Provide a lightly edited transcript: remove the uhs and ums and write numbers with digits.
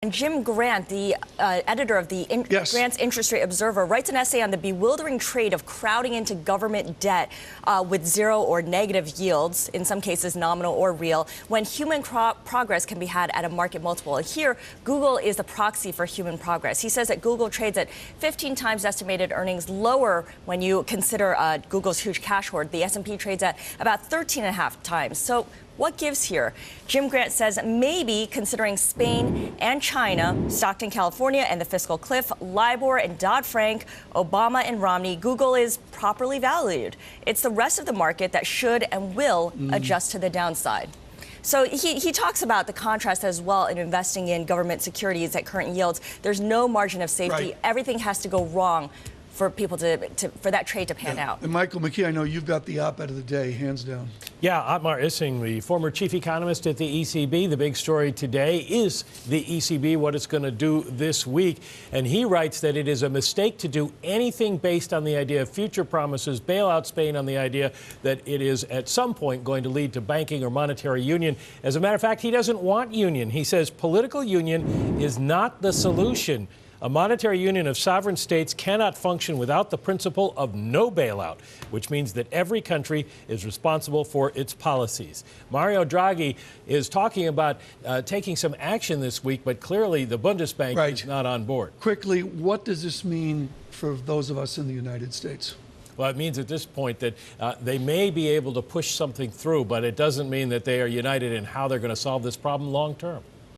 And Jim Grant, the editor of the Grant's Interest Rate Observer, writes an essay on the bewildering trade of crowding into government debt with zero or negative yields, in some cases nominal or real, when human progress can be had at a market multiple. And here, Google is the proxy for human progress. He says that Google trades at 15 times estimated earnings, lower when you consider Google's huge cash hoard. The S&P trades at about 13.5 times. So what gives here? Jim Grant says maybe considering Spain and China, Stockton, California, and the fiscal cliff, LIBOR and Dodd-Frank, Obama and Romney, Google is properly valued. It's the rest of the market that should and will adjust to the downside. So he talks about the contrast as well in investing in government securities at current yields. There's no margin of safety. Right. Everything has to go wrong for people for that trade to pan out. And Michael McKee, I know you've got the op-ed of the day, hands down. Yeah, Otmar Issing, the former chief economist at the ECB. The big story today is the ECB, what it's going to do this week. And he writes that it is a mistake to do anything based on the idea of future promises, bail out Spain on the idea that it is at some point going to lead to banking or monetary union. As a matter of fact, he doesn't want union. He says political union is not the solution. A monetary union of sovereign states cannot function without the principle of no bailout, which means that every country is responsible for its policies. Mario Draghi is talking about taking some action this week, but clearly the Bundesbank is not on board. Quickly, what does this mean for those of us in the United States? Well, it means at this point that they may be able to push something through, but it doesn't mean that they are united in how they're going to solve this problem long term.